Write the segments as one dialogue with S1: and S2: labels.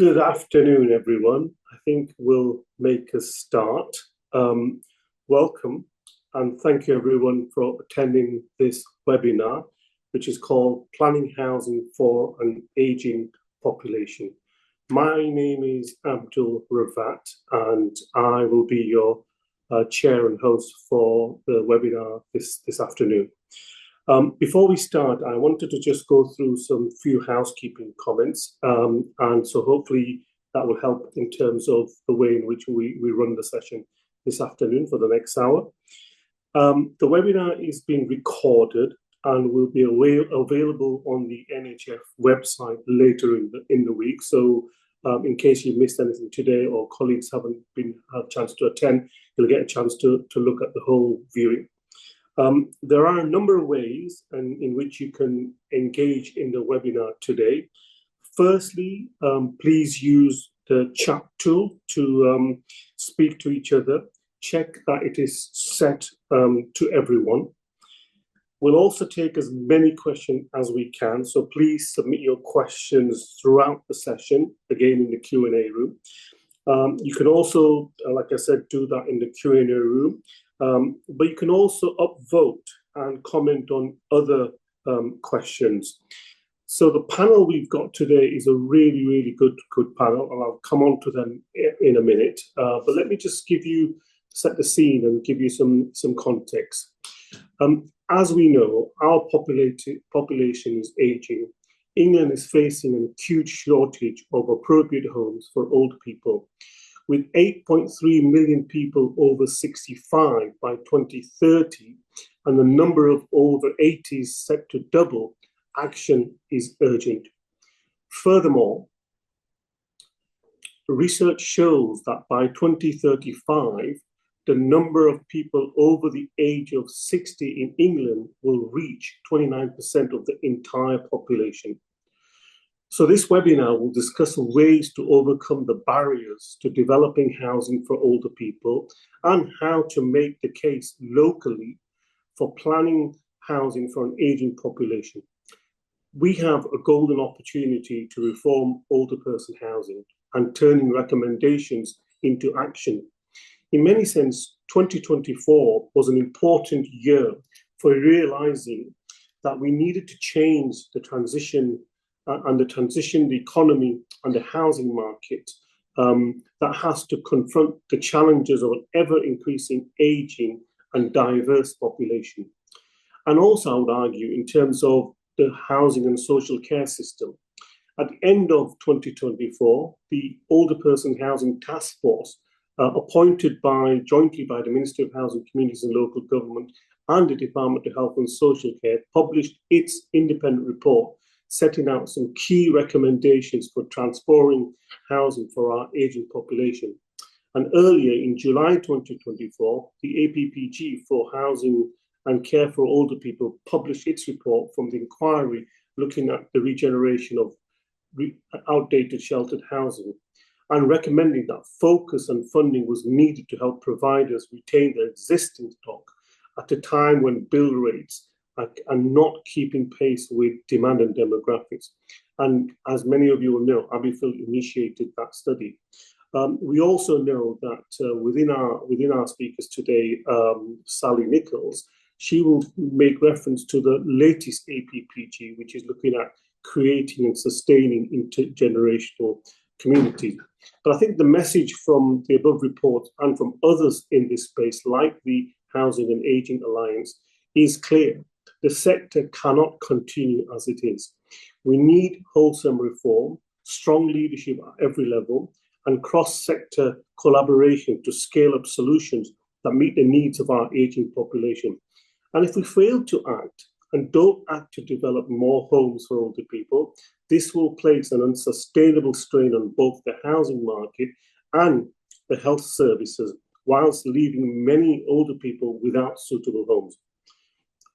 S1: Good afternoon, everyone. I think we'll make a start. Welcome, and thank you, everyone, for attending this webinar, which is called Planning Housing for an Aging Population. My name is Abdul Ravat, and I will be your chair and host for the webinar this afternoon. Before we start, I wanted to just go through some few housekeeping comments, and so hopefully that will help in terms of the way in which we run the session this afternoon for the next hour. The webinar is being recorded and will be available on the NHF website later in the week. So in case you missed anything today or colleagues haven't had a chance to attend, you'll get a chance to look at the whole viewing. There are a number of ways in which you can engage in the webinar today. Firstly, please use the chat tool to speak to each other. Check that it is set to everyone. We'll also take as many questions as we can, so please submit your questions throughout the session, again in the Q&A room. You can also, like I said, do that in the Q&A room. But you can also upvote and comment on other questions. So the panel we've got today is a really, really good panel, and I'll come on to them in a minute. But let me just set the scene and give you some context. As we know, our population is aging. England is facing an acute shortage of appropriate homes for old people. With 8.3 million people over 65 by 2030 and the number of over 80s set to double, action is urgent. Furthermore, research shows that by 2035, the number of people over the age of 60 in England will reach 29% of the entire population. So this webinar will discuss ways to overcome the barriers to developing housing for older people and how to make the case locally for planning housing for an aging population. We have a golden opportunity to reform older person housing and turning recommendations into action. In many sense, 2024 was an important year for realizing that we needed to change the transition the economy and the housing market that has to confront the challenges of an ever-increasing aging and diverse population. And also, I would argue, in terms of the housing and social care system. At the end of 2024, the Older Person Housing Task Force, appointed jointly by the Ministry of Housing, Communities and Local Government and the Department of Health and Social Care, published its independent report setting out some key recommendations for transforming housing for our aging population. And earlier in July 2024, the APPG for Housing and Care for Older People published its report from the inquiry looking at the regeneration of outdated sheltered housing and recommending that focus and funding was needed to help providers retain their existing stock at a time when bill rates are not keeping pace with demand and demographics. And as many of you will know, Aberfield initiated that study. We also know that within our speakers today, Sally Nichols, she will make reference to the latest APPG, which is looking at creating and sustaining intergenerational community. But I think the message from the above report and from others in this space, like the Housing and Aging Alliance, is clear. The sector cannot continue as it is. We need wholesome reform, strong leadership at every level, and cross-sector collaboration to scale up solutions that meet the needs of our aging population. And if we fail to act and don't act to develop more homes for older people, this will place an unsustainable strain on both the housing market and the health services, whilst leaving many older people without suitable homes.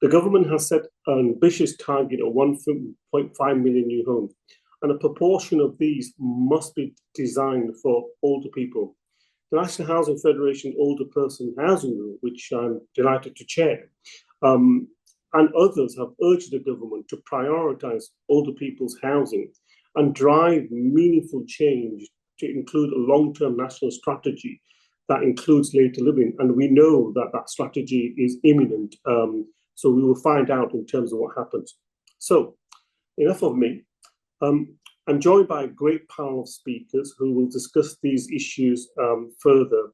S1: The government has set an ambitious target of 1.5 million new homes, and a proportion of these must be designed for older people. The National Housing Federation Older Person Housing Group, which I'm delighted to chair, and others have urged the government to prioritise older people's housing and drive meaningful change to include a long-term national strategy that includes later living. And we know that that strategy is imminent. So we will find out in terms of what happens. So enough of me. I'm joined by a great panel of speakers who will discuss these issues further.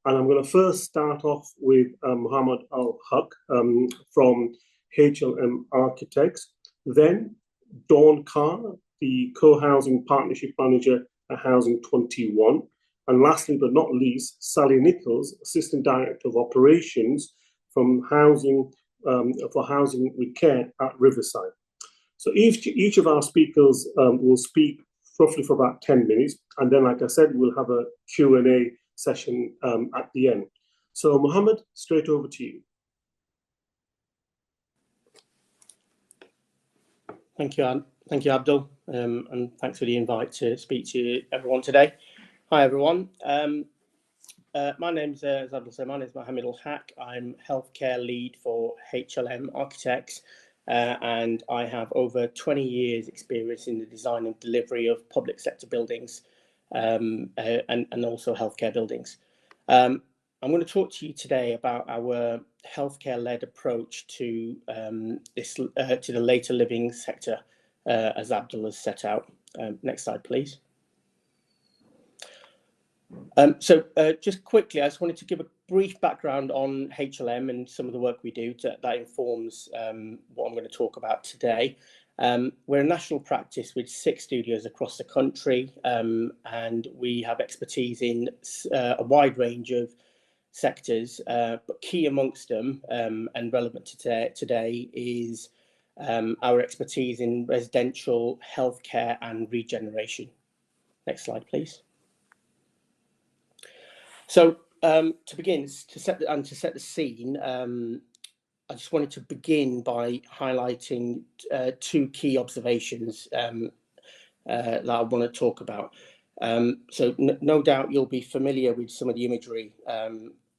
S1: And I'm going to first start off with Mohammed Al-Haq from HLM Architects, then Dawn Carr, the Co-Housing Partnership Manager at Housing 21, and lastly but not least, Sally Nichols, Assistant Director of Operations from Housing for Housing with Care at Riverside. So each of our speakers will speak roughly for about 10 minutes, and then, like I said, we'll have a Q&A session at the end. So, Mohammed, straight over to you.
S2: Thank you, Abdul, and thanks for the invite to speak to everyone today. Hi, everyone. My name's, as Abdul said, my name is Mohammed Al-Haq. I'm healthcare lead for HLM Architects, and I have over 20 years experience in the design and delivery of public sector buildings and also healthcare buildings. I'm going to talk to you today about our healthcare-led approach to to the later living sector, as Abdul has set out. Next slide, please. So just quickly, I just wanted to give a brief background on HLM and some of the work we do that informs what I'm going to talk about today. We're a national practice with 6 studios across the country, and we have expertise in a wide range of sectors, but key amongst them and relevant to today is our expertise in residential, healthcare and regeneration. Next slide, please. So to begin, to set the scene, I just wanted to begin by highlighting 2 key observations that I want to talk about. So no doubt you'll be familiar with some of the imagery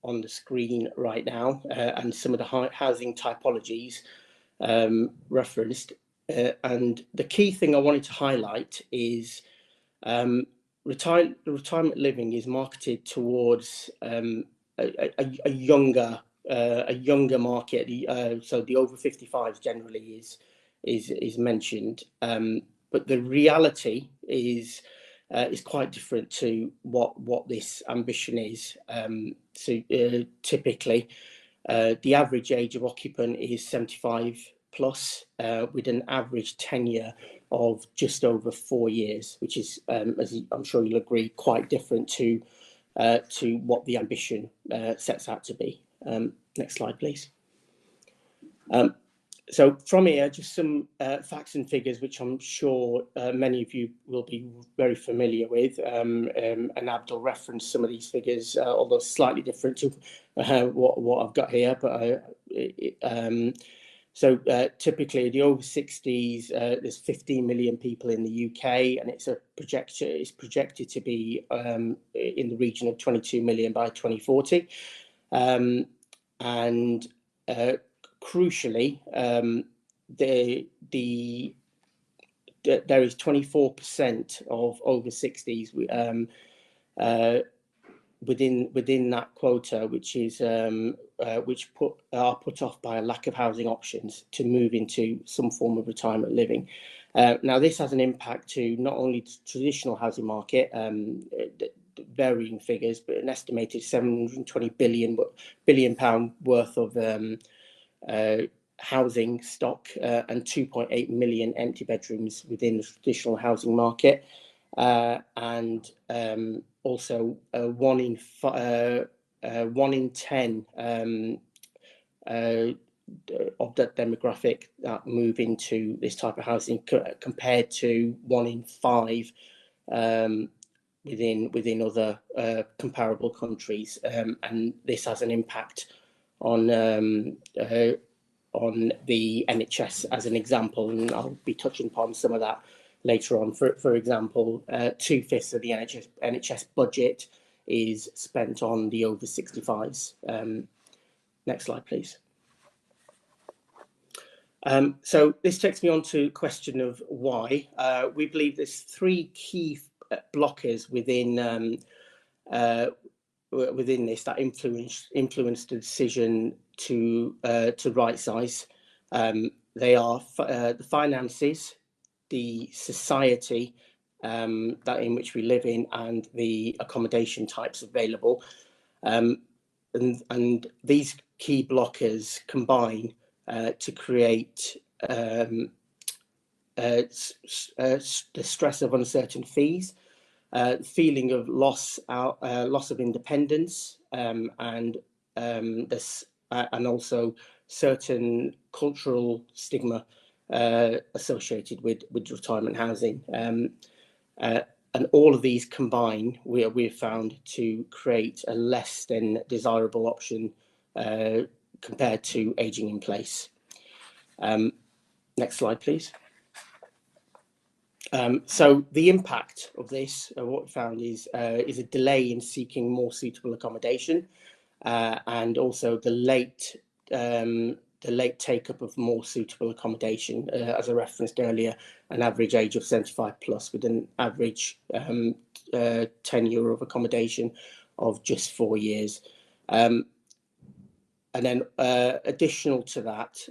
S2: on the screen right now and some of the housing typologies referenced. And the key thing I wanted to highlight is retirement living is marketed towards a younger market. So the over 55s generally is mentioned, but the reality is quite different to what this ambition is. So typically, the average age of occupant is 75 plus, with an average tenure of just over 4 years, which is, as I'm sure you'll agree, quite different to what the ambition sets out to be. Next slide, please. So from here, just some facts and figures, which I'm sure many of you will be very familiar with. And Abdul referenced some of these figures, although slightly different to what I've got here. But so typically, the over 60s, there's 15 million people in the UK, and it's projected to be in the region of 22 million by 2040. Crucially, there is 24% of over 60s within that quota, which is are put off by a lack of housing options to move into some form of retirement living. Now, this has an impact to not only the traditional housing market, varying figures, but an estimated 720 billion pound worth of housing stock and 2.8 million empty bedrooms within the traditional housing market, and also 1 in 10 of that demographic that move into this type of housing, compared to 1 in 5 within other comparable countries, and this has an impact on the NHS as an example, and I'll be touching upon some of that later on. For example, 2/5 of the NHS budget is spent on the over 65s. Next slide, please. So this takes me on to the question of why. We believe there's three key blockers within this that influence the decision to right size. They are the finances, the society that in which we live in, and the accommodation types available. And these key blockers combine to create the stress of uncertain fees, feeling of loss of independence, and also certain cultural stigma associated with retirement housing. And all of these combine, we've found, to create a less than desirable option compared to ageing in place. Next slide, please. So the impact of this, what we found is a delay in seeking more suitable accommodation, and also the late take-up of more suitable accommodation. As I referenced earlier, an average age of 75 plus, with an average tenure of accommodation of just 4 years. And then additional to that,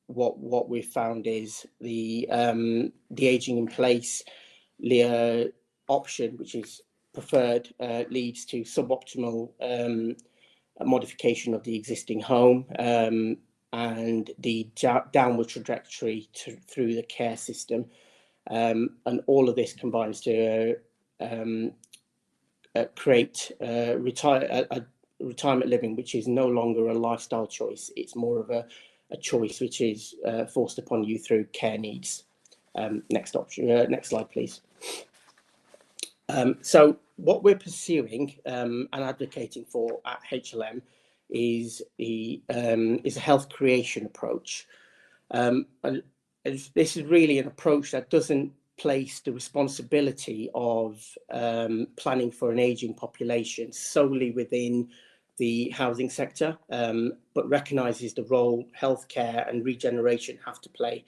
S2: what we've found is the ageing in place option, which is preferred, leads to suboptimal modification of the existing home, and the downward trajectory through the care system, and all of this combines to create retirement living, which is no longer a lifestyle choice. It's more of a choice which is forced upon you through care needs. Next slide, please. So what we're pursuing and advocating for at HLM is a health creation approach. And this is really an approach that doesn't place the responsibility of planning for an ageing population solely within the housing sector, but recognises the role healthcare and regeneration have to play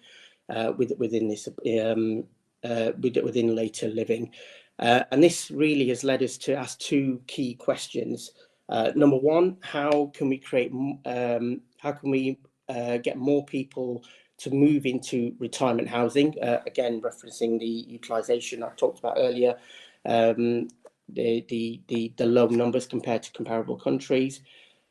S2: within this within later living. And this really has led us to ask two key questions. Number one, how can we get more people to move into retirement housing? Again, referencing the utilisation I talked about earlier, the low numbers compared to comparable countries.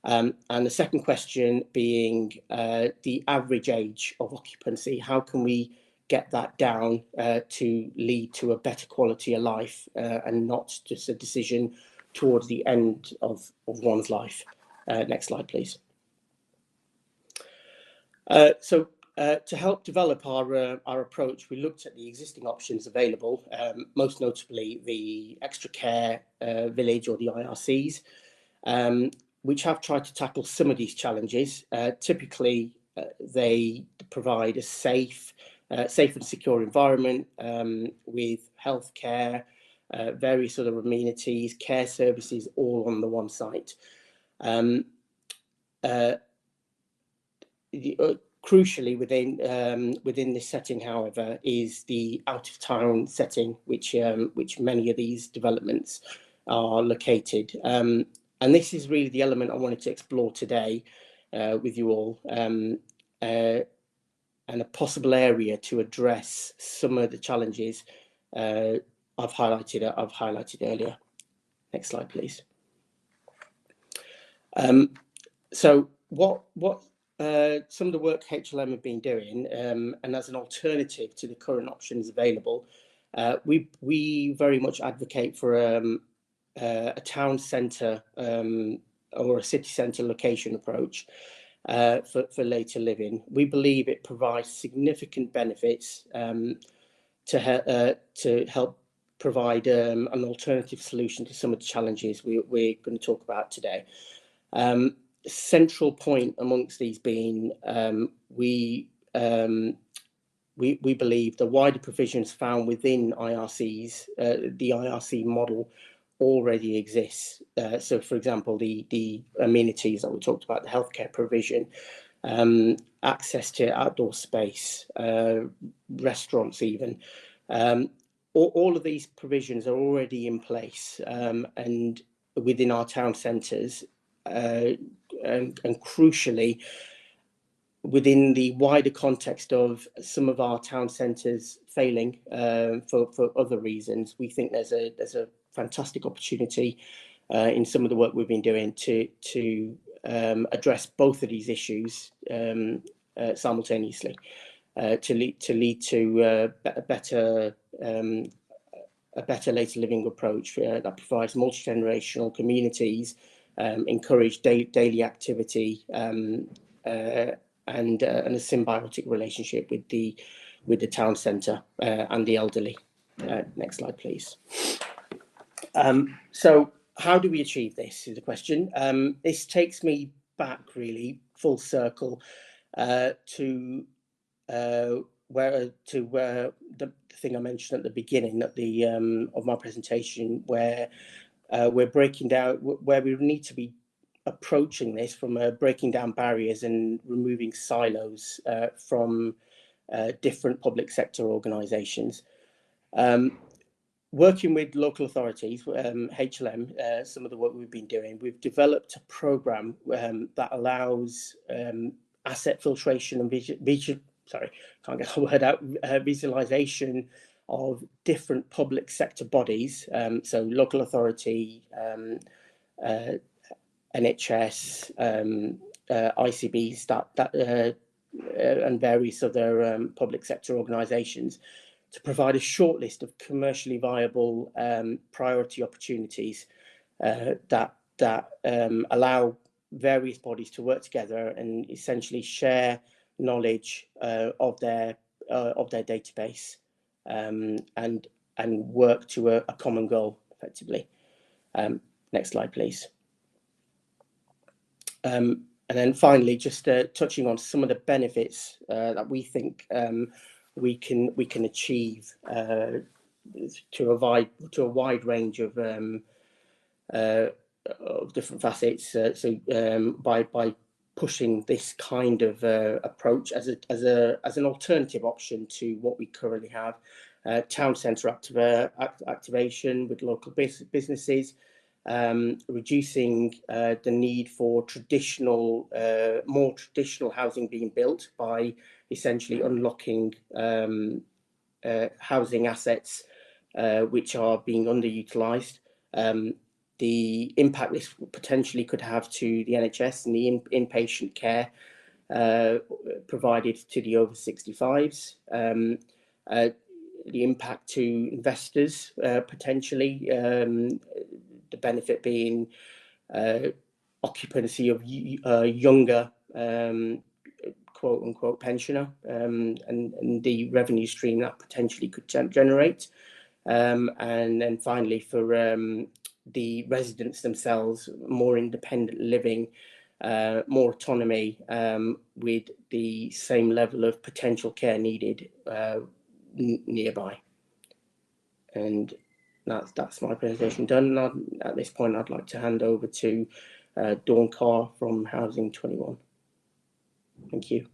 S2: And the second question being the average age of occupancy. How can we get that down to lead to a better quality of life, and not just a decision towards the end of one's life? Next slide, please. So to help develop our approach, we looked at the existing options available, most notably the Extra Care Village, or the IRCs, which have tried to tackle some of these challenges. Typically, they provide a safe and secure environment with healthcare, various other amenities, care services, all on the one site. Crucially, within this setting, however, is the out-of-town setting, which many of these developments are located. And this is really the element I wanted to explore today with you all, and a possible area to address some of the challenges I've highlighted earlier. Next slide, please. So what some of the work HLM have been doing, and as an alternative to the current options available, we very much advocate for a town centre or a city centre location approach for later living. We believe it provides significant benefits to help provide an alternative solution to some of the challenges we're going to talk about today. Central point amongst these being, we believe the wider provisions found within IRCs, the IRC model already exists. So, for example, the amenities that we talked about, the healthcare provision, access to outdoor space, restaurants even. All of these provisions are already in place and within our town centres, and crucially, within the wider context of some of our town centres failing for other reasons, we think there's a fantastic opportunity in some of the work we've been doing to address both of these issues simultaneously, to lead to a better later living approach that provides multi-generational communities, encourage daily activity, and a symbiotic relationship with the town centre and the elderly. Next slide, please. So how do we achieve this is the question. This takes me back really full circle to where the thing I mentioned at the beginning of my presentation, where we're breaking down, where we need to be approaching this from breaking down barriers and removing silos from different public sector organisations. Working with local authorities, HLM, some of the work we've been doing, we've developed a programme that allows asset filtration and visualisation of different public sector bodies, so local authority, NHS, ICBs, and various other public sector organisations, to provide a short list of commercially viable priority opportunities that allow various bodies to work together and essentially share knowledge of their database and work to a common goal effectively. Next slide, please. And then finally, just touching on some of the benefits that we think we can achieve to a wide range of different facets. By pushing this kind of approach as an alternative option to what we currently have, town centre activation with local businesses. Reducing the need for more traditional housing being built by essentially unlocking housing assets which are being underutilised. The impact this potentially could have to the NHS and the inpatient care provided to the over 65s. The impact to investors potentially. The benefit being occupancy of younger quote unquote pensioner, and the revenue stream that potentially could generate. And then finally, for the residents themselves, more independent living, more autonomy, with the same level of potential care needed nearby. And that's my presentation done. And at this point, I'd like to hand over to Dawn Carr from Housing 21. Thank you.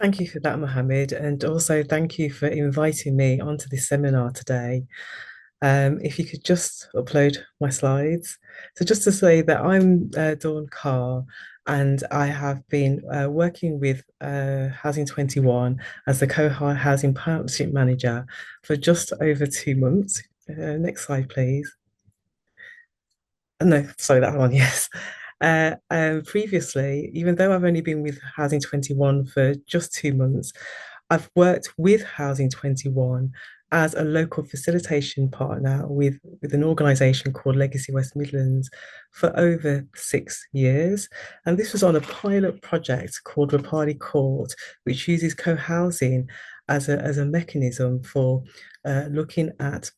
S3: Thank you for that, Mohammed, and also thank you for inviting me onto this seminar today. If you could just upload my slides. So just to say that I'm Dawn Carr, and I have been working with Housing 21 as the Co-Housing Partnership Manager for just over 2 months. Next slide, please. No, sorry, that one, yes. Previously, even though I've only been with Housing 21 for just 2 months, I've worked with Housing 21 as a local facilitation partner with an organisation called Legacy West Midlands for over 6 years. And this was on a pilot project called Rapalli Court, which uses co-housing as a mechanism for looking at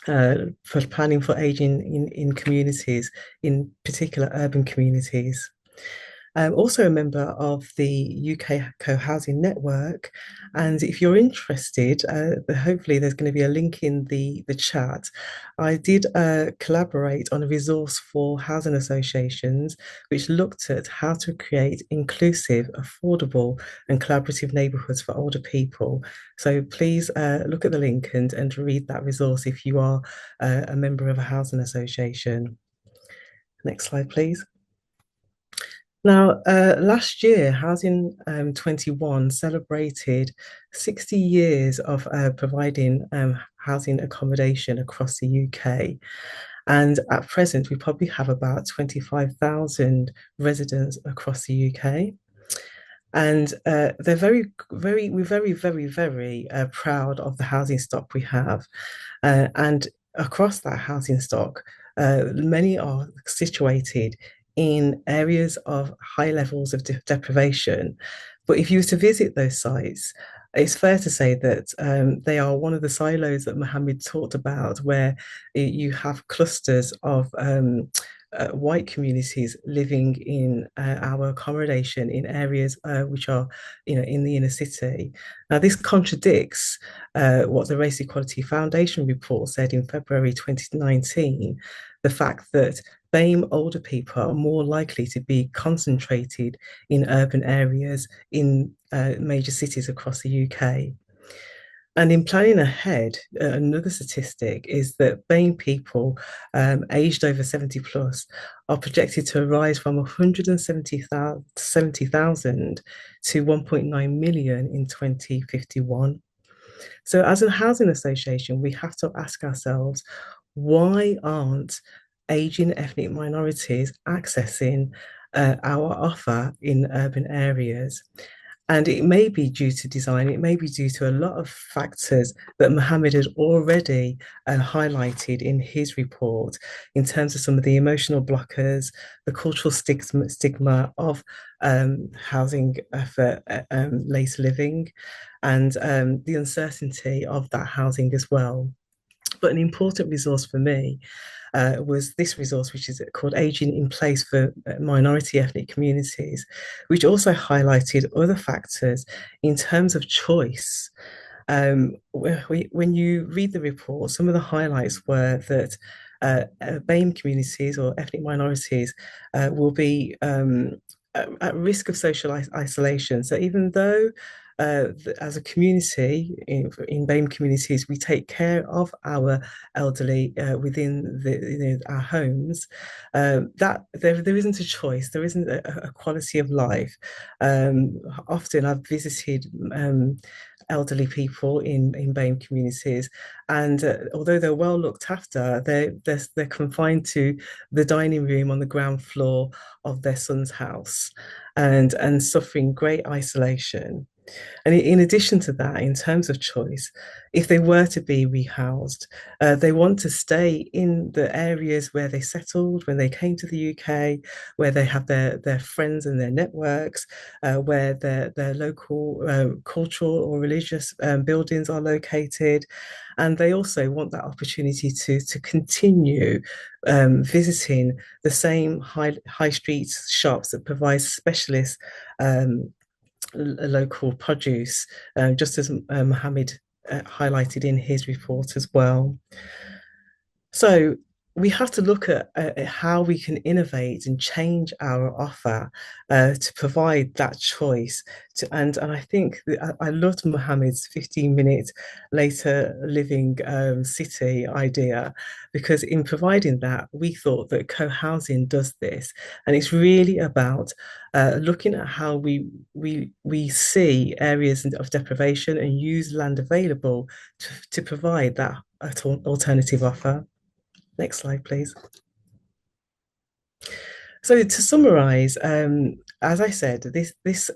S3: for planning for ageing in communities, in particular urban communities. Also a member of the UK Co-Housing Network. And if you're interested, hopefully there's going to be a link in the chat. I did collaborate on a resource for housing associations, which looked at how to create inclusive, affordable, and collaborative neighbourhoods for older people. So please look at the link and read that resource if you are a member of a housing association. Next slide, please. Now, last year, Housing 21 celebrated 60 years of providing housing accommodation across the UK. And at present, we probably have about 25,000 residents across the UK. And we're very proud of the housing stock we have. And across that housing stock, many are situated in areas of high levels of deprivation. But if you were to visit those sites, it's fair to say that they are one of the silos that Mohammed talked about, where you have clusters of white communities living in our accommodation in areas which are, in the inner city. Now, this contradicts what the Race Equality Foundation report said in February 2019, the fact that BAME older people are more likely to be concentrated in urban areas in major cities across the UK. And in planning ahead, another statistic is that BAME people aged over 70 plus are projected to rise from 170,000 to 1.9 million in 2051. So as a housing association, we have to ask ourselves, why aren't aging ethnic minorities accessing our offer in urban areas? And it may be due to design, it may be due to a lot of factors that Mohammed had already highlighted in his report in terms of some of the emotional blockers, the cultural stigma of housing for later living, and the uncertainty of that housing as well. But an important resource for me was this resource, which is called Aging in Place for Minority Ethnic Communities, which also highlighted other factors in terms of choice. When you read the report, some of the highlights were that BAME communities or ethnic minorities will be at risk of social isolation. So even though as a community in BAME communities, we take care of our elderly within our homes. That there isn't a choice. There isn't a quality of life. Often I've visited elderly people in BAME communities, and although they're well looked after, they're confined to the dining room on the ground floor of their son's house, and suffering great isolation. And in addition to that, in terms of choice, if they were to be rehoused, they want to stay in the areas where they settled when they came to the UK, where they have their friends and their networks, where their local cultural or religious buildings are located. And they also want that opportunity to continue visiting the same high street shops that provide specialist local produce, just as Mohammed highlighted in his report as well. So we have to look at how we can innovate and change our offer to provide that choice. And I think I loved Mohammed's 15-minute later living city idea, because in providing that, we thought that co-housing does this. And it's really about looking at how we see areas of deprivation and use land available to provide that alternative offer. Next slide, please. So to summarize, as I said, this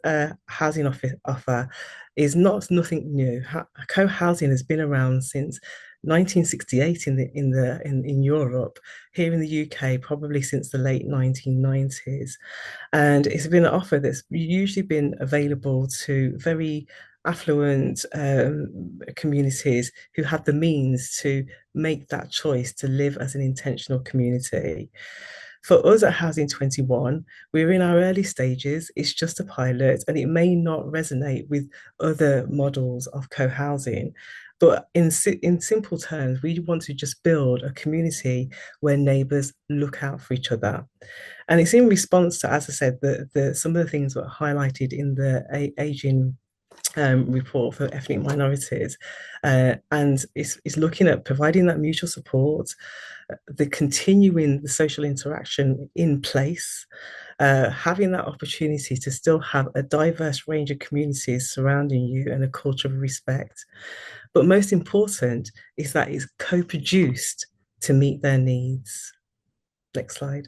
S3: housing offer is nothing new. Co-housing has been around since 1968 in Europe. Here in the UK, probably since the late 1990s, and it's been an offer that's usually been available to very affluent communities who have the means to make that choice to live as an intentional community. For us at Housing 21, we're in our early stages. It's just a pilot and it may not resonate with other models of co-housing. But in simple terms, we want to just build a community where neighbours look out for each other. And it's in response to, as I said, some of the things that were highlighted in the aging report for ethnic minorities. And it's looking at providing that mutual support, the continuing the social interaction in place, having that opportunity to still have a diverse range of communities surrounding you and a culture of respect. But most important is that it's co-produced to meet their needs. Next slide.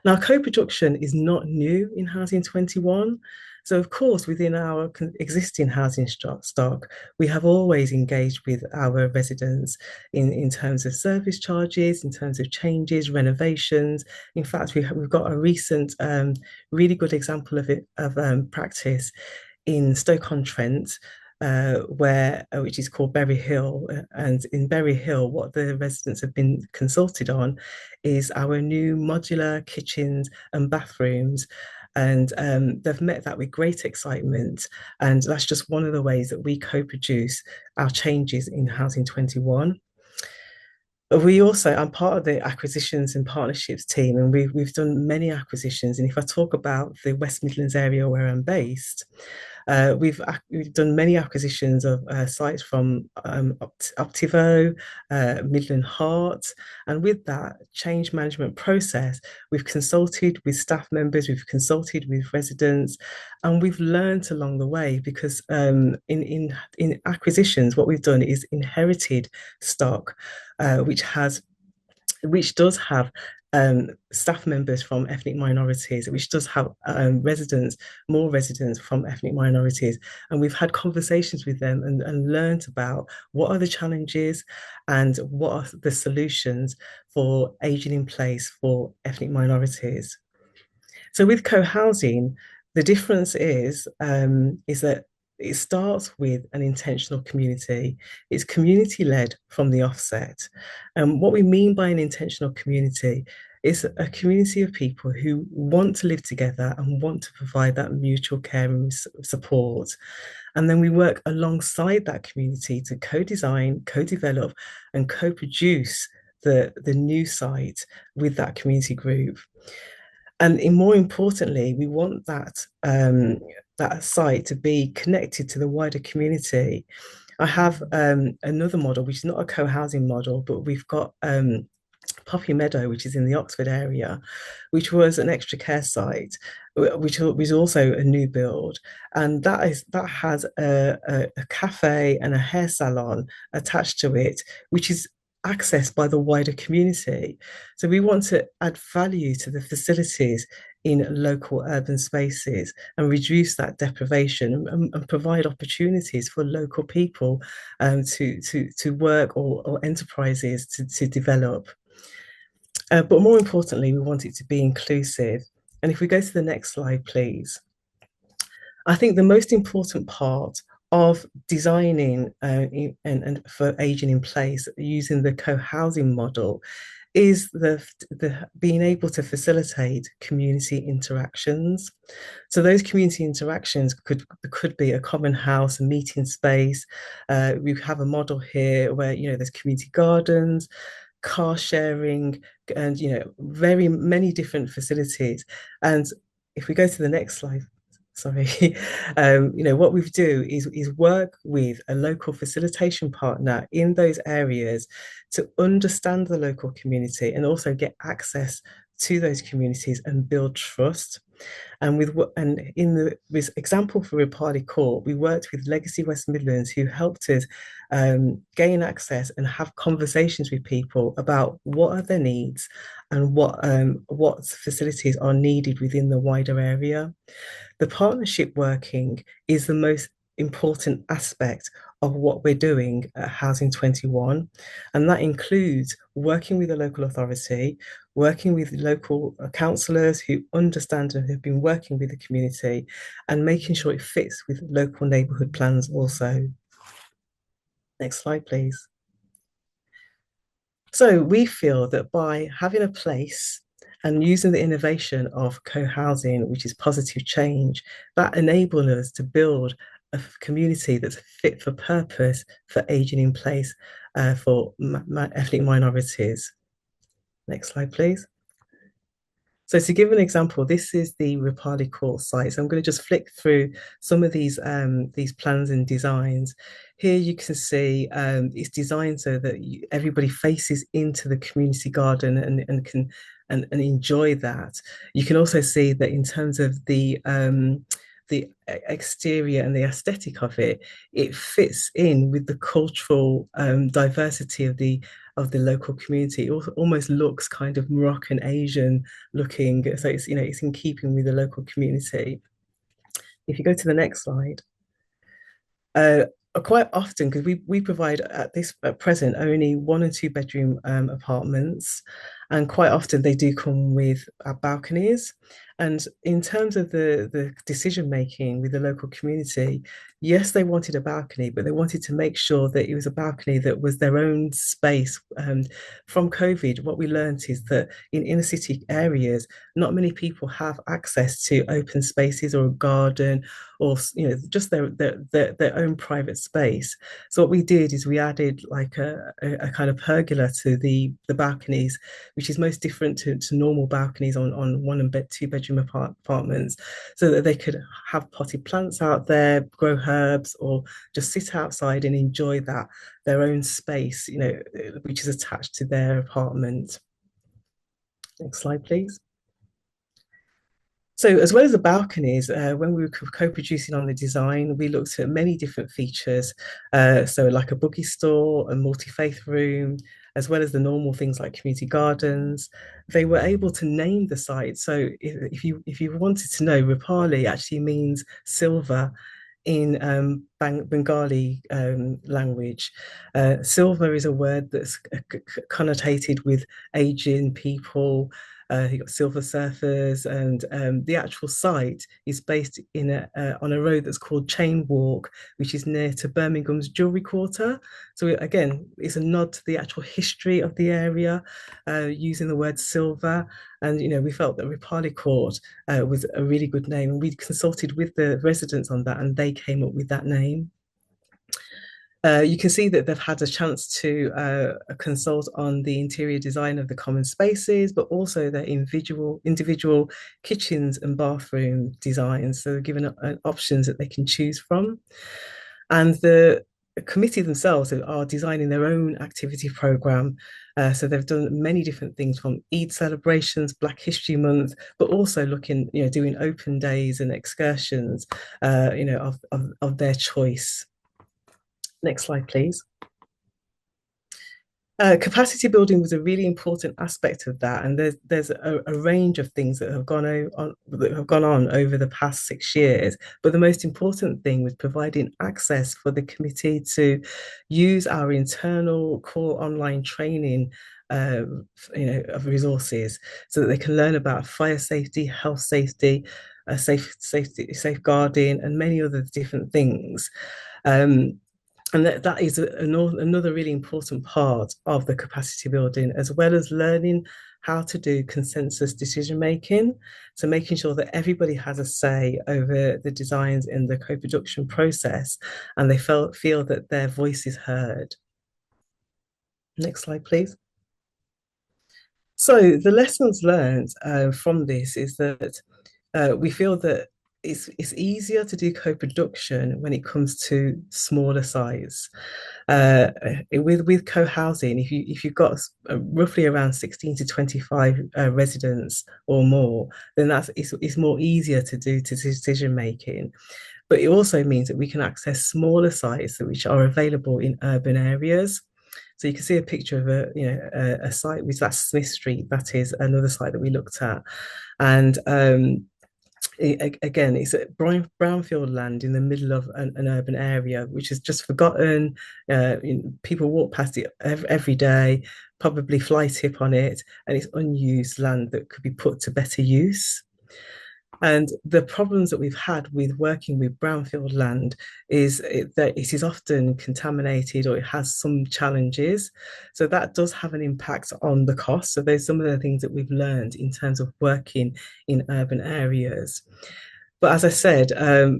S3: Now, co-production is not new in Housing 21. So, of course, within our existing housing stock, we have always engaged with our residents in terms of service charges, in terms of changes, renovations. In fact, we've got a recent really good example of practice in Stoke-on-Trent, which is called Berry Hill. And in Berry Hill, what the residents have been consulted on is our new modular kitchens and bathrooms. And they've met that with great excitement. And that's just one of the ways that we co-produce our changes in Housing 21. I'm part of the acquisitions and partnerships team, and we've done many acquisitions. And if I talk about the West Midlands area where I'm based, we've done many acquisitions of sites from Optivo, Midland Heart, and with that change management process, we've consulted with staff members, we've consulted with residents, and we've learned along the way because in acquisitions, what we've done is inherited stock, which does have staff members from ethnic minorities, which does have more residents from ethnic minorities. And we've had conversations with them and learned about what are the challenges and what are the solutions for aging in place for ethnic minorities. So with co-housing, the difference is that it starts with an intentional community. It's community-led from the offset. And what we mean by an intentional community is a community of people who want to live together and want to provide that mutual care and support. And then we work alongside that community to co-design, co-develop, and co-produce the new site with that community group. And more importantly, we want that site to be connected to the wider community. I have another model, which is not a co-housing model, but we've got Poppy Meadow, which is in the Oxford area, which was an extra care site, which was also a new build, and that has a cafe and a hair salon attached to it, which is accessed by the wider community. So we want to add value to the facilities in local urban spaces and reduce that deprivation and provide opportunities for local people to work or enterprises to develop. But more importantly, we want it to be inclusive. And if we go to the next slide, please. I think the most important part of designing and for aging in place using the co-housing model is the being able to facilitate community interactions. So those community interactions could be a common house, a meeting space. We have a model here where there's community gardens, car sharing, and very many different facilities. And if we go to the next slide, sorry, what we do is work with a local facilitation partner in those areas to understand the local community and also get access to those communities and build trust. And in this example for Ripali Court, we worked with Legacy West Midlands, who helped us gain access and have conversations with people about what are their needs and what facilities are needed within the wider area. The partnership working is the most important aspect of what we're doing at Housing 21. And that includes working with the local authority, working with local councillors who understand and have been working with the community, and making sure it fits with local neighbourhood plans also. Next slide, please. So we feel that by having a place and using the innovation of co-housing, which is positive change, that enables us to build a community that's fit for purpose for aging in place for ethnic minorities. Next slide, please. So to give an example, this is the Rupali Court site. So I'm going to just flick through some of these plans and designs. Here you can see it's designed so that everybody faces into the community garden and can enjoy that. You can also see that in terms of the exterior and the aesthetic of it, it fits in with the cultural diversity of the local community. It almost looks kind of Moroccan Asian looking. So it's, it's in keeping with the local community. If you go to the next slide, quite often, because we provide at present only 1 and 2 bedroom apartments, and quite often they do come with balconies. And in terms of the decision making with the local community, yes, they wanted a balcony, but they wanted to make sure that it was a balcony that was their own space. From COVID, what we learned is that in inner city areas, not many people have access to open spaces or a garden or just their own private space. So what we did is we added like a kind of pergola to the balconies, which is most different to normal balconies on 1 and 2 bedroom apartments, so that they could have potted plants out there, grow herbs, or just sit outside and enjoy their own space, which is attached to their apartment. Next slide, please. So as well as the balconies, when we were co-producing on the design, we looked at many different features. So like a boogie store, a multi-faith room, as well as the normal things like community gardens. They were able to name the site. So if you wanted to know, Rupali actually means silver in Bengali language. Silver is a word that's connotated with aging people. You got Silver Surfers, and the actual site is based on a road that's called Chain Walk, which is near to Birmingham's Jewellery Quarter. So again, it's a nod to the actual history of the area, using the word silver. And we felt that Rupali Court was a really good name, and we consulted with the residents on that, and they came up with that name. You can see that they've had a chance to consult on the interior design of the common spaces, but also their individual kitchens and bathroom designs. So they're given options that they can choose from. And the committee themselves are designing their own activity program. So they've done many different things, from Eid celebrations, Black History Month, but also looking, doing open days and excursions, of their choice. Next slide, please. Capacity building was a really important aspect of that, and there's a range of things that have gone on over the past 6 years. But the most important thing was providing access for the committee to use our internal core online training, of resources, so that they can learn about fire safety, health safety, safeguarding, and many other different things. And that is another really important part of the capacity building, as well as learning how to do consensus decision making. So making sure that everybody has a say over the designs in the co-production process, and they feel that their voice is heard. Next slide, please. So the lessons learned from this is that we feel that it's easier to do co-production when it comes to smaller sites. With co-housing, if you've got roughly around 16 to 25 residents or more, then it's more easier to do decision making. But it also means that we can access smaller sites which are available in urban areas. So you can see a picture of a site, which that's Smith Street. That is another site that we looked at, and again, it's a brownfield land in the middle of an urban area, which is just forgotten. People walk past it every day, probably fly tip on it, and it's unused land that could be put to better use. And the problems that we've had with working with brownfield land is that it is often contaminated or it has some challenges. So that does have an impact on the cost. So there's some of the things that we've learned in terms of working in urban areas. But as I said,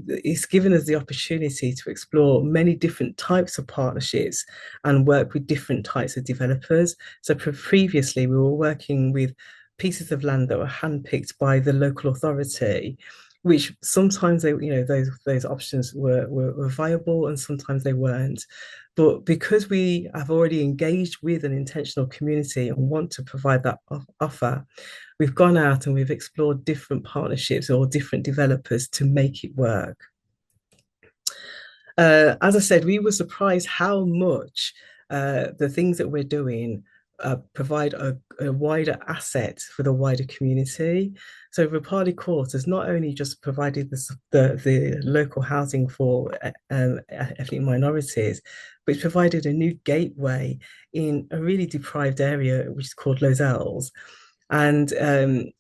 S3: it's given us the opportunity to explore many different types of partnerships and work with different types of developers. So previously, we were working with pieces of land that were handpicked by the local authority, which sometimes those options were viable and sometimes they weren't. But because we have already engaged with an intentional community and want to provide that offer, we've gone out and we've explored different partnerships or different developers to make it work. As I said, we were surprised how much the things that we're doing provide a wider asset for the wider community. So Ripaldi Court has not only just provided the local housing for ethnic minorities, but it's provided a new gateway in a really deprived area, which is called Lozells. And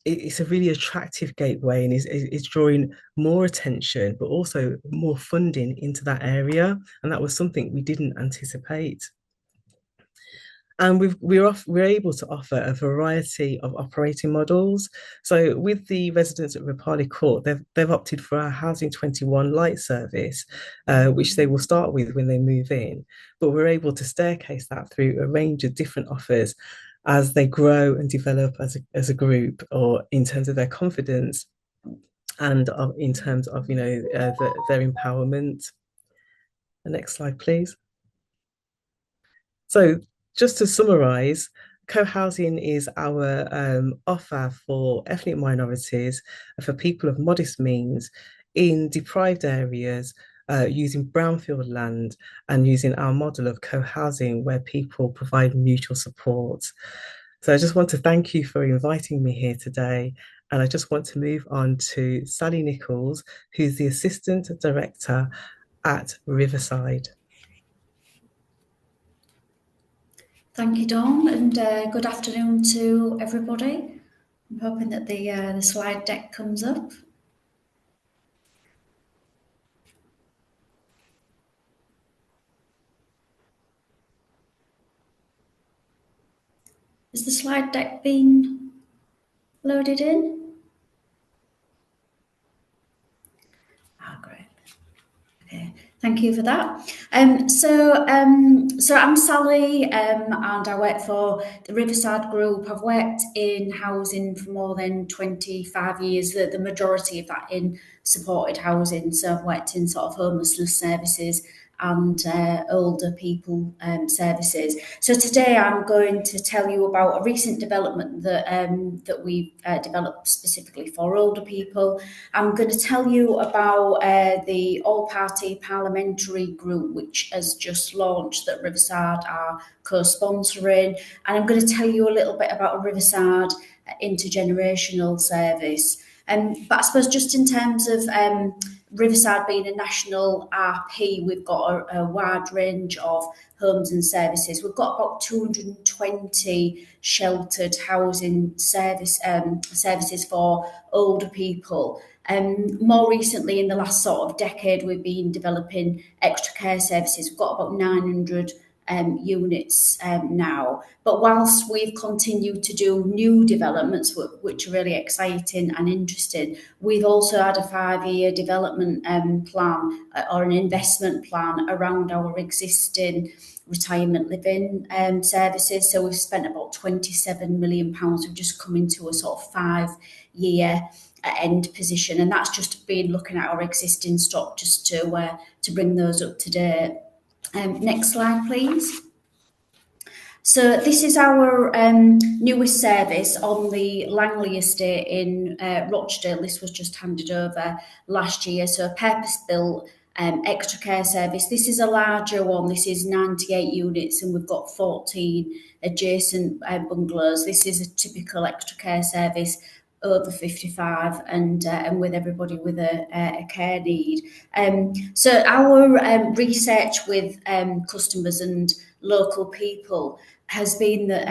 S3: it's a really attractive gateway and is drawing more attention, but also more funding into that area. And that was something we didn't anticipate. And we're able to offer a variety of operating models. So with the residents at Ripaldi Court, they've opted for our Housing 21 light service, which they will start with when they move in. But we're able to staircase that through a range of different offers as they grow and develop as a group, or in terms of their confidence and in terms of their empowerment. The next slide, please. So just to summarize, co-housing is our offer for ethnic minorities, for people of modest means in deprived areas, using brownfield land and using our model of co-housing where people provide mutual support. So I just want to thank you for inviting me here today. And I just want to move on to Sally Nichols, who's the Assistant Director at Riverside.
S4: Thank you, Dawn, and good afternoon to everybody. I'm hoping that the slide deck comes up. Is the slide deck being loaded in? Great. Okay. Thank you for that. So I'm Sally, and I work for the Riverside Group. I've worked in housing for more than 25 years, the majority of that in supported housing. So I've worked in sort of homelessness services and older people services. So today I'm going to tell you about a recent development that we've developed specifically for older people. I'm going to tell you about the all-party parliamentary group, which has just launched, that Riverside are co-sponsoring. And I'm going to tell you a little bit about a Riverside intergenerational service. But I suppose just in terms of Riverside being a national RP, we've got a wide range of homes and services. We've got about 220 sheltered housing services for older people. More recently, in the last sort of decade, we've been developing extra care services. We've got about 900 units now. But whilst we've continued to do new developments, which are really exciting and interesting, we've also had a 5-year development plan or an investment plan around our existing retirement living services. So we've spent about £27 million. We've just come into a sort of 5-year end position, and that's just been looking at our existing stock just to bring those up to date. Next slide, please. So this is our newest service on the Langley estate in Rochdale. This was just handed over last year. So a purpose-built extra care service. This is a larger one. This is 98 units, and we've got 14 adjacent bungalows. This is a typical extra care service over 55 and with everybody with a care need. So our research with customers and local people has been that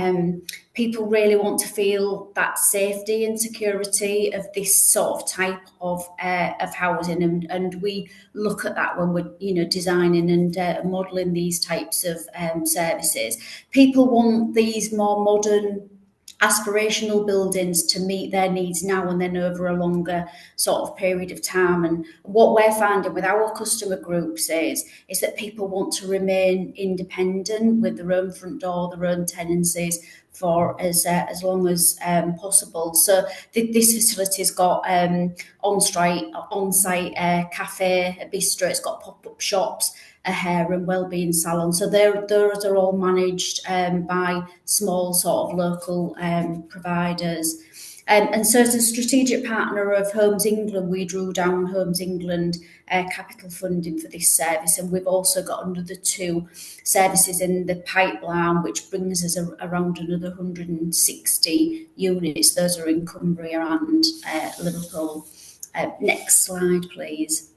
S4: people really want to feel that safety and security of this sort of type of housing, and we look at that when we're designing and modelling these types of services. People want these more modern, aspirational buildings to meet their needs now and then over a longer sort of period of time. And what we're finding with our customer groups is that people want to remain independent with their own front door, their own tenancies for as long as possible. So this facility's got on-site cafe, a bistro, it's got pop-up shops, a hair and wellbeing salon. So those are all managed by small sort of local providers. And so as a strategic partner of Homes England, we drew down Homes England capital funding for this service, and we've also got another 2 services in the pipeline, which brings us around another 160 units. Those are in Cumbria and Liverpool. Next slide, please.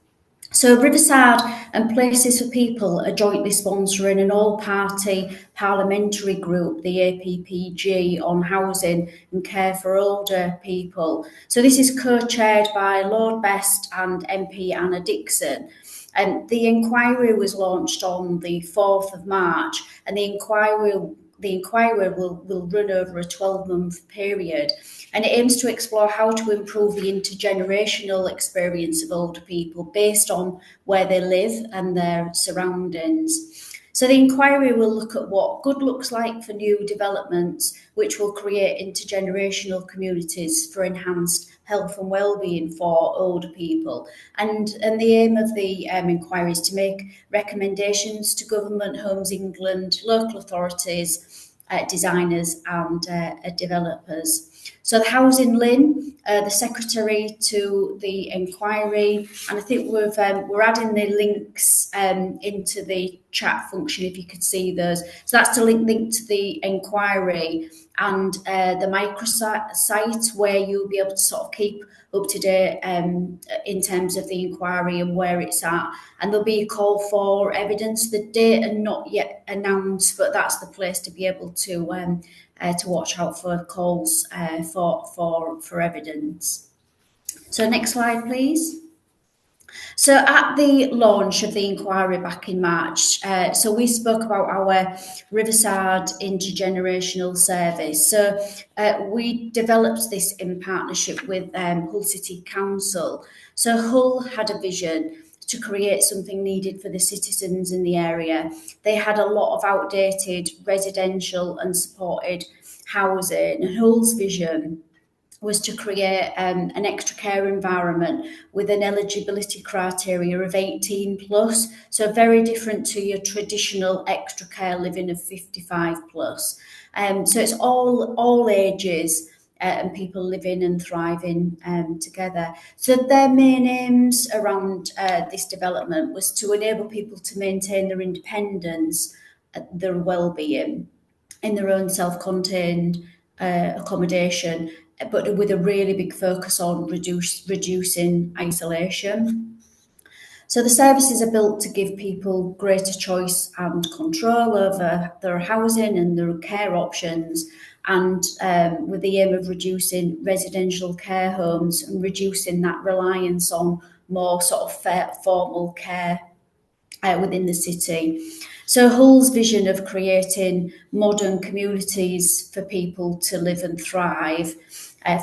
S4: So Riverside and Places for People are jointly sponsoring an all-party parliamentary group, the APPG, on housing and care for older people. So this is co-chaired by Lord Best and MP Anna Dixon. And the inquiry was launched on the 4th of March, and the inquiry will run over a 12-month period, and it aims to explore how to improve the intergenerational experience of older people based on where they live and their surroundings. So the inquiry will look at what good looks like for new developments, which will create intergenerational communities for enhanced health and well-being for older people. And the aim of the inquiry is to make recommendations to government, Homes England, local authorities, designers and developers. So the Housing Lynn, the secretary to the inquiry, and I think we're adding the links into the chat function if you could see those. So that's the link to the inquiry and the microsite where you'll be able to sort of keep up to date in terms of the inquiry and where it's at. And there'll be a call for evidence. The date are not yet announced, but that's the place to be able to watch out for calls for evidence. So next slide, please. So at the launch of the inquiry back in March, so we spoke about our Riverside intergenerational service. So we developed this in partnership with Hull City Council. So Hull had a vision to create something needed for the citizens in the area. They had a lot of outdated residential and supported housing, and Hull's vision was to create an extra care environment with an eligibility criteria of 18 plus, so very different to your traditional extra care living of 55 plus. So it's all ages and people living and thriving together. So their main aims around this development was to enable people to maintain their independence, their well-being in their own self-contained accommodation, but with a really big focus on reducing isolation. So the services are built to give people greater choice and control over their housing and their care options, and with the aim of reducing residential care homes and reducing that reliance on more sort of formal care within the city. So Hull's vision of creating modern communities for people to live and thrive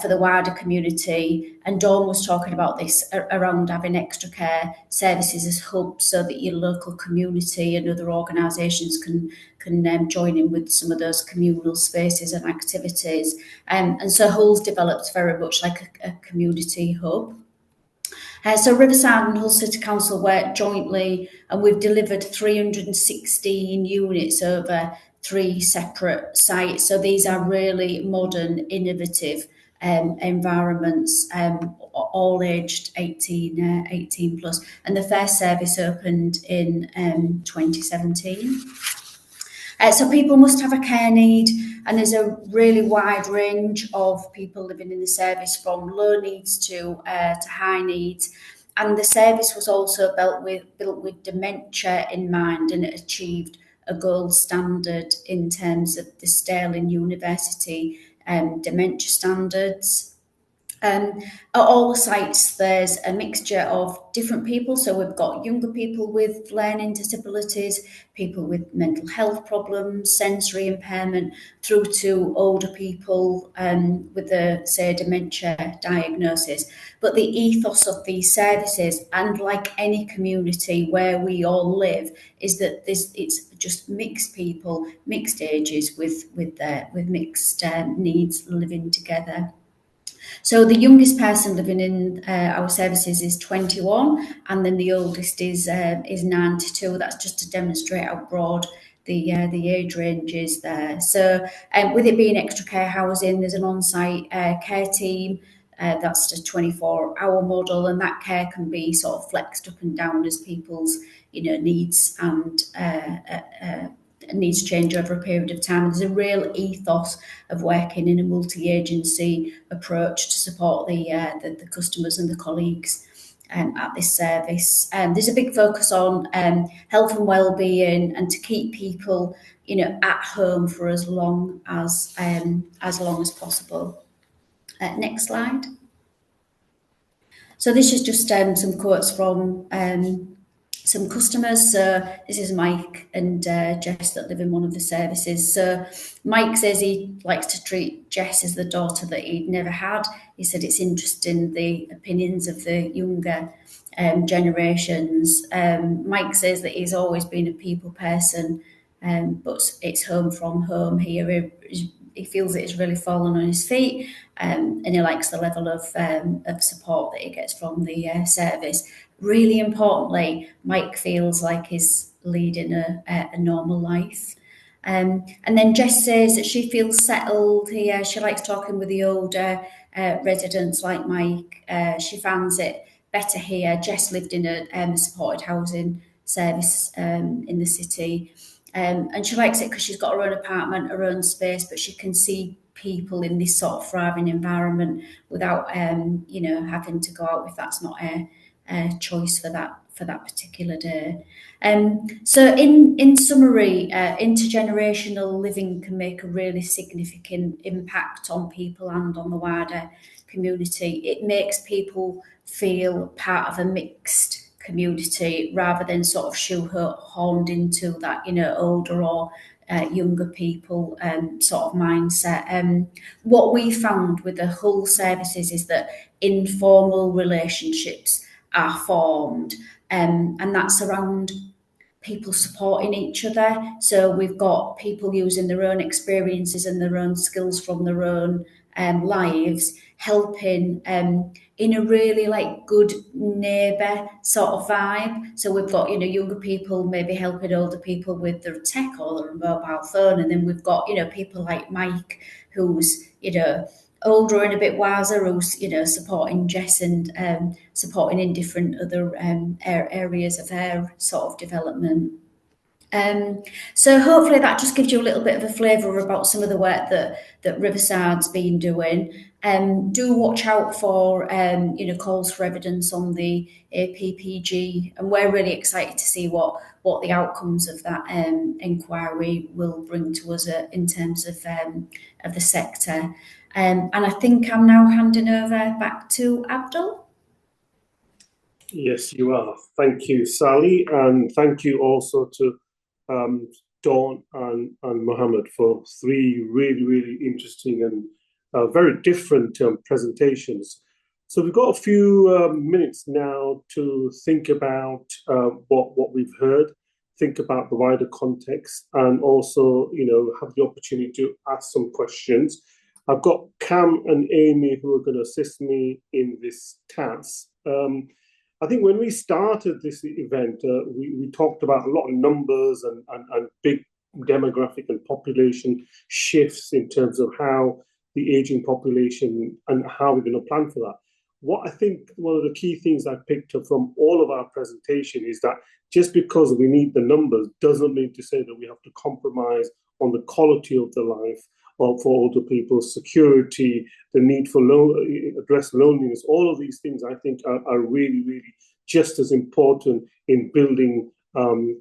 S4: for the wider community, and Dawn was talking about this around having extra care services as hubs so that your local community and other organisations can join in with some of those communal spaces and activities. And so Hull's developed very much like a community hub. So Riverside and Hull City Council work jointly, and we've delivered 316 units over 3 separate sites. So these are really modern, innovative environments, all aged 18 plus. And the first service opened in 2017. So people must have a care need, and there's a really wide range of people living in the service, from low needs to high needs. And the service was also built with dementia in mind, and it achieved a gold standard in terms of the Stirling University dementia standards. At all the sites, there's a mixture of different people. So we've got younger people with learning disabilities, people with mental health problems, sensory impairment, through to older people with a, say, dementia diagnosis. But the ethos of these services, and like any community where we all live, is that it's just mixed people, mixed ages with mixed needs living together. So the youngest person living in our services is 21, and then the oldest is 92. That's just to demonstrate how broad the age range is there. So with it being extra care housing, there's an on-site care team. That's a 24-hour model, and that care can be sort of flexed up and down as people's needs and needs change over a period of time. There's a real ethos of working in a multi-agency approach to support the customers and the colleagues at this service. There's a big focus on health and well-being, and to keep people at home for as long as possible. Next slide. So this is just some quotes from some customers. So this is Mike and Jess that live in one of the services. So Mike says he likes to treat Jess as the daughter that he'd never had. He said it's interesting the opinions of the younger generations. Mike says that he's always been a people person, but it's home from home here. He feels that he's really fallen on his feet, and he likes the level of support that he gets from the service. Really importantly, Mike feels like he's leading a normal life. And then Jess says that she feels settled here. She likes talking with the older residents like Mike. She finds it better here. Jess lived in a supported housing service in the city. And she likes it because she's got her own apartment, her own space, but she can see people in this sort of thriving environment without, having to go out if that's not a choice for that particular day. So in summary, intergenerational living can make a really significant impact on people and on the wider community. It makes people feel part of a mixed community rather than sort of shoehorned into that older or younger people sort of mindset. What we found with the Hull services is that informal relationships are formed, and that's around people supporting each other. So we've got people using their own experiences and their own skills from their own lives, helping in a really good neighbour sort of vibe. So we've got younger people maybe helping older people with their tech or their mobile phone, and then we've got people like Mike who's older and a bit wiser, who's supporting Jess and supporting in different other areas of her sort of development. So hopefully that just gives you a little bit of a flavour about some of the work that Riverside's been doing. Do watch out for calls for evidence on the APPG, and we're really excited to see what the outcomes of that inquiry will bring to us in terms of the sector. And I think I'm now handing over back to Abdul.
S1: Yes, you are. Thank you, Sally, and thank you also to Dawn and Mohammed for three really, really interesting and very different presentations. So we've got a few minutes now to think about what we've heard, think about the wider context, and also have the opportunity to ask some questions. I've got Cam and Amy who are going to assist me in this task. I think when we started this event, we talked about a lot of numbers and big demographic and population shifts in terms of how the aging population and how we're going to plan for that. What I think one of the key things I picked up from all of our presentation is that just because we need the numbers doesn't mean to say that we have to compromise on the quality of the life for older people, security, the need for address loneliness. All of these things I think are really, really just as important in building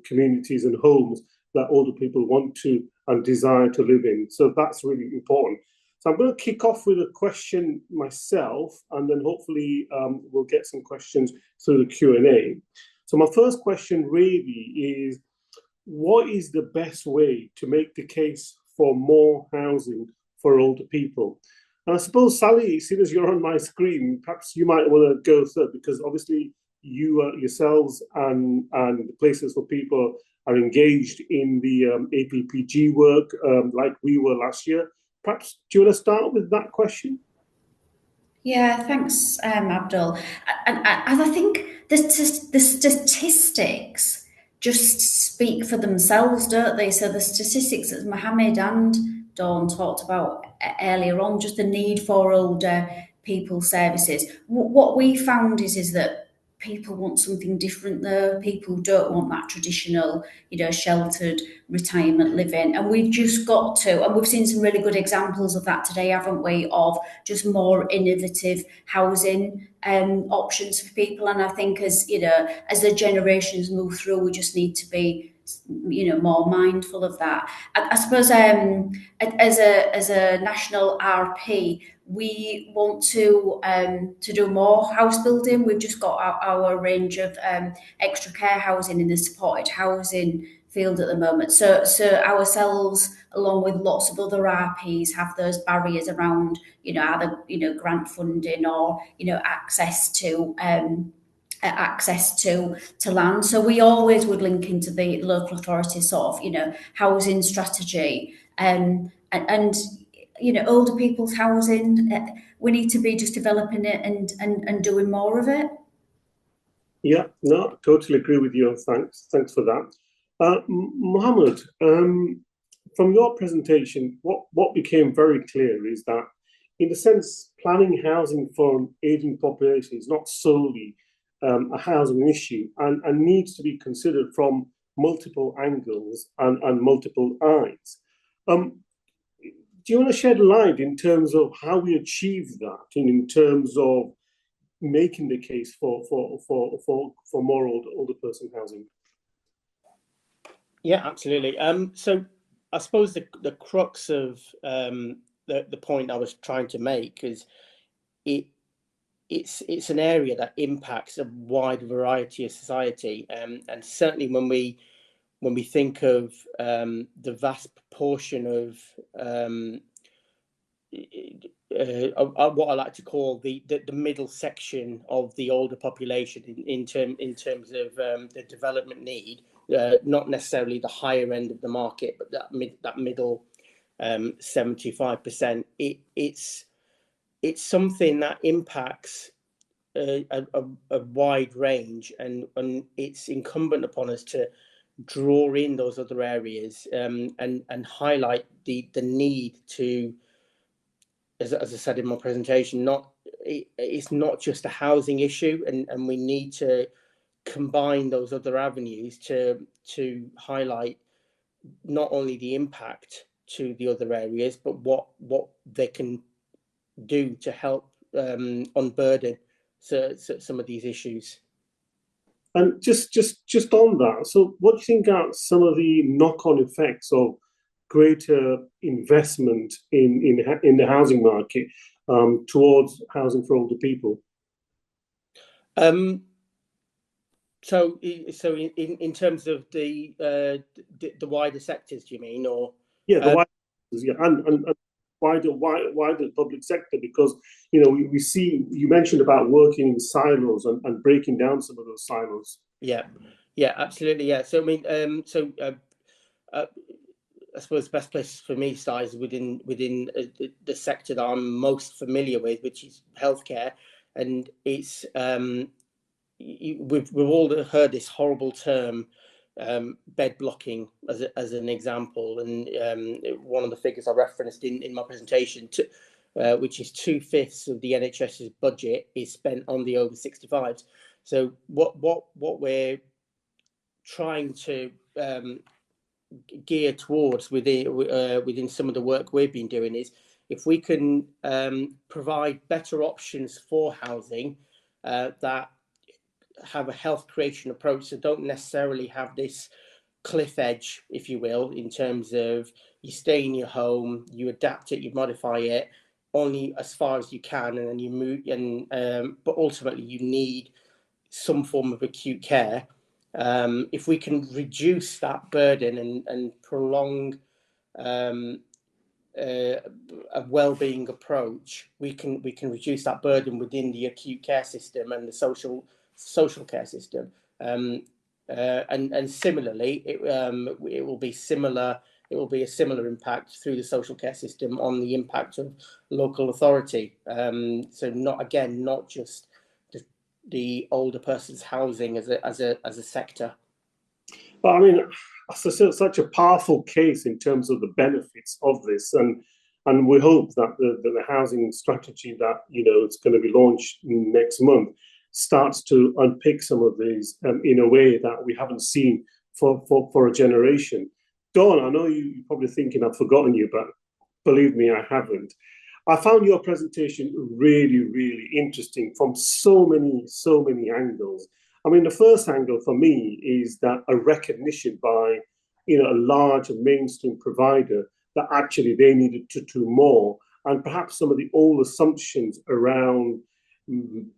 S1: communities and homes that older people want to and desire to live in. So that's really important. So I'm going to kick off with a question myself, and then hopefully we'll get some questions through the Q&A. So my first question really is, what is the best way to make the case for more housing for older people? And I suppose, Sally, as soon as you're on my screen, perhaps you might want to go third, because obviously you yourselves and Places for People are engaged in the APPG work like we were last year. Perhaps, do you want to start with that question?
S4: Yeah, thanks, Abdul. And I think the statistics just speak for themselves, don't they? So the statistics that Mohammed and Dawn talked about earlier on, just the need for older people services. What we found is that people want something different though. People don't want that traditional, sheltered retirement living. And we've just got to, and we've seen some really good examples of that today, haven't we, of just more innovative housing options for people. And I think as the generations move through, we just need to be more mindful of that. I suppose as a national RP, we want to do more house building. We've just got our range of extra care housing in the supported housing field at the moment. So ourselves, along with lots of other RPs, have those barriers around, either grant funding or access to land. So we always would link into the local authority sort of housing strategy, and older people's housing. We need to be just developing it and doing more of it.
S1: Yeah, no, totally agree with you. Thanks for that. Mohammed, from your presentation, what became very clear is that, in a sense, planning housing for an aging population is not solely a housing issue, and needs to be considered from multiple angles and multiple eyes. Do you want to shed light in terms of how we achieve that, and in terms of making the case for more older person housing?
S2: Yeah, absolutely. So I suppose the crux of the point I was trying to make is it's an area that impacts a wide variety of society, and certainly when we think of the vast proportion of what I like to call the middle section of the older population in terms of the development need, not necessarily the higher end of the market, but that middle 75%. It's something that impacts a wide range, and it's incumbent upon us to draw in those other areas and highlight the need to, as I said in my presentation, it's not just a housing issue, and we need to combine those other avenues to highlight not only the impact to the other areas, but what they can do to help unburden some of these issues.
S1: And just on that, so what do you think are some of the knock-on effects of greater investment in the housing market towards housing for older people?
S2: So in terms of the wider sectors, do you mean, or?
S1: Yeah, the wider sectors, yeah, and wider public sector, because we see, you mentioned about working in silos and breaking down some of those silos.
S2: Yeah, absolutely, yeah. So I mean, I suppose the best place for me starts within the sector that I'm most familiar with, which is healthcare, and it's we've all heard this horrible term, bed blocking, as an example, and one of the figures I referenced in my presentation, which is 2/5 of the NHS's budget is spent on the over 65s. So what we're trying to gear towards within some of the work we've been doing is, if we can provide better options for housing that have a health creation approach, so don't necessarily have this cliff edge, if you will, in terms of you stay in your home, you adapt it, you modify it only as far as you can, and then you move. And but ultimately, you need some form of acute care. If we can reduce that burden and prolong a well-being approach, we can reduce that burden within the acute care system and the social care system. And similarly, it will be similar. It will be a similar impact through the social care system on the impact of local authority. So not just the older person's housing as a sector.
S1: But I mean, it's such a powerful case in terms of the benefits of this, and we hope that the housing strategy that it's going to be launched next month starts to unpick some of these in a way that we haven't seen for a generation. Dawn, I know you're probably thinking I've forgotten you, but believe me, I haven't. I found your presentation really, really interesting from so many angles. I mean, the first angle for me is that a recognition by, a large mainstream provider that actually they needed to do more, and perhaps some of the old assumptions around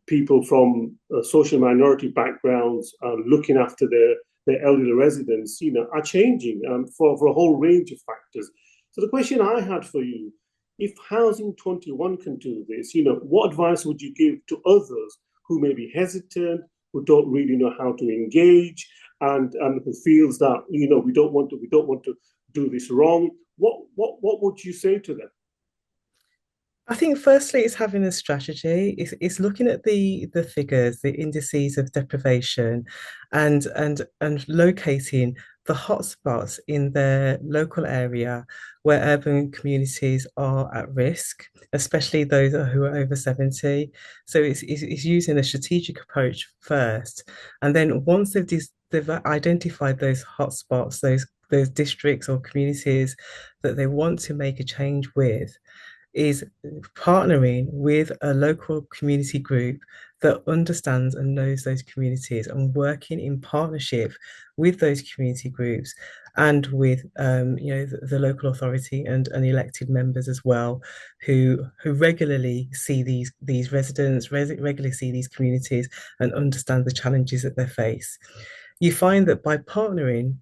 S1: people from social minority backgrounds looking after their elderly residents, are changing for a whole range of factors. So the question I had for you, if Housing 21 can do this, what advice would you give to others who may be hesitant, who don't really know how to engage, and who feels that we don't want to do this wrong? What would you say to them?
S3: I think firstly it's having a strategy. It's looking at the figures, the indices of deprivation, and locating the hotspots in their local area where urban communities are at risk, especially those who are over 70. So it's using a strategic approach first, and then once they've identified those hotspots, those districts or communities that they want to make a change with, is partnering with a local community group that understands and knows those communities, and working in partnership with those community groups and with the local authority and elected members as well, who regularly see these residents, regularly see these communities and understand the challenges that they face. You find that by partnering,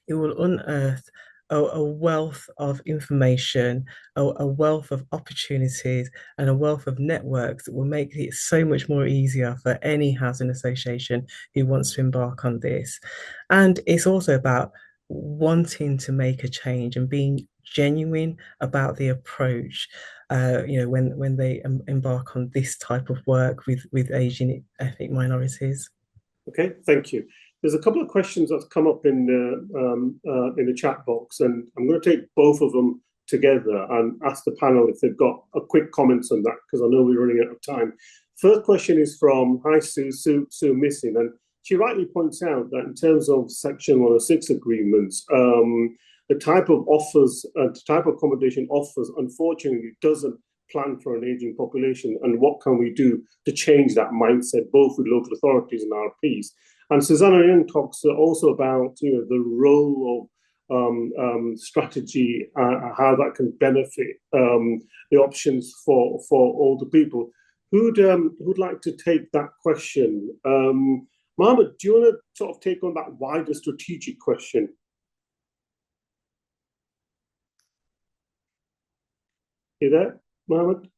S3: it will unearth a wealth of information, a wealth of opportunities, and a wealth of networks that will make it so much more easier for any housing association who wants to embark on this. And it's also about wanting to make a change and being genuine about the approach. When they embark on this type of work with Asian ethnic minorities.
S1: Okay, thank you. There's a couple of questions that's come up in the chat box, and I'm going to take both of them together and ask the panel if they've got a quick comments on that, because I know we're running out of time. First question is from Sue Missing, and she rightly points out that in terms of Section 106 agreements, the type of offers, the type of accommodation offers, unfortunately, doesn't plan for an aging population. And what can we do to change that mindset, both with local authorities and RPs? And Susanna Young talks also about the role of strategy, how that can benefit the options for older people. Who'd like to take that question? Mohammed, do you want to sort of take on that wider strategic question? You there, Mohammed?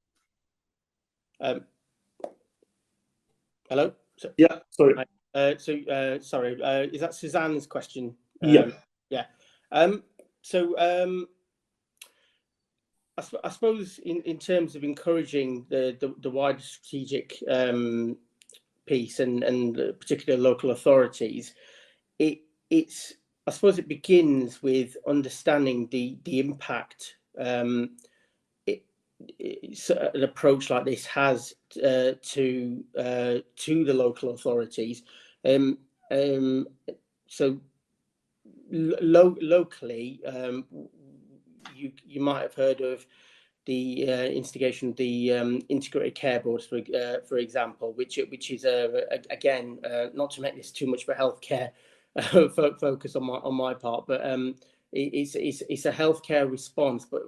S2: Hello?
S1: Yeah, sorry.
S2: Sorry, is that Suzanne's question?
S1: Yeah.
S2: Yeah. I suppose in terms of encouraging the wider strategic piece and particular local authorities, I suppose it begins with understanding the impact an approach like this has to the local authorities. So locally, you might have heard of the instigation of the integrated care boards, for example, which is again, not to make this too much of a healthcare focus on my part, but it's a healthcare response, but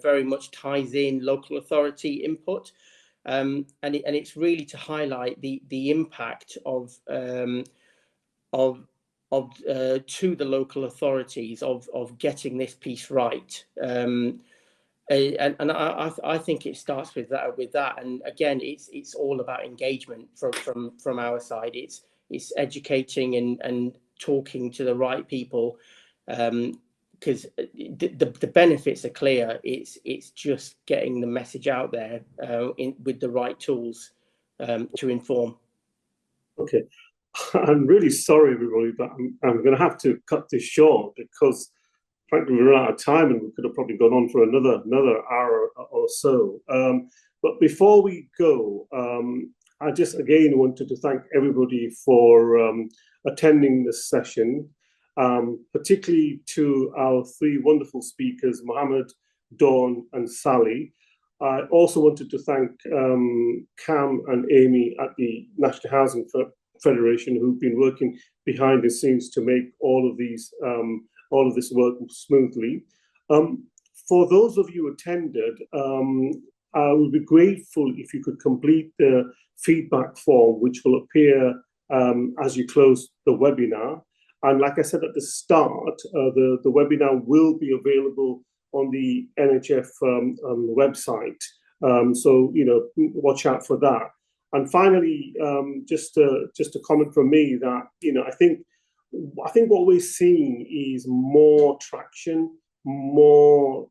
S2: very much ties in local authority input, and it's really to highlight the impact of to the local authorities of getting this piece right. And I think it starts with that, and again, it's all about engagement from our side. It's educating and talking to the right people, because the benefits are clear. It's just getting the message out there with the right tools to inform.
S1: Okay, I'm really sorry, everybody, but I'm going to have to cut this short because, frankly, we're out of time and we could have probably gone on for another hour or so. But before we go, I just again wanted to thank everybody for attending this session, particularly to our three wonderful speakers, Mohammed, Dawn, and Sally. I also wanted to thank Cam and Amy at the National Housing Federation, who've been working behind the scenes to make all of this work smoothly. For those of you who attended, I would be grateful if you could complete the feedback form, which will appear as you close the webinar. And like I said at the start, the webinar will be available on the NHF website. So, watch out for that. And finally, just a comment from me that, I think what we're seeing is more traction, more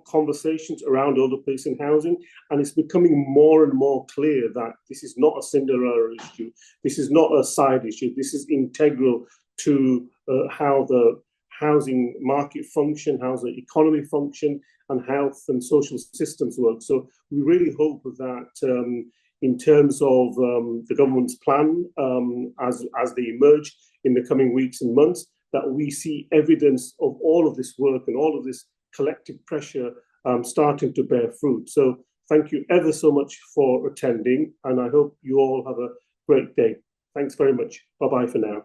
S1: conversations around older person housing, and it's becoming more and more clear that this is not a Cinderella issue. This is not a side issue. This is integral to how the housing market function, how the economy function, and health and social systems work. So we really hope that in terms of the government's plan, as they emerge in the coming weeks and months, that we see evidence of all of this work and all of this collective pressure starting to bear fruit. So thank you ever so much for attending, and I hope you all have a great day. Thanks very much. Bye-bye for now.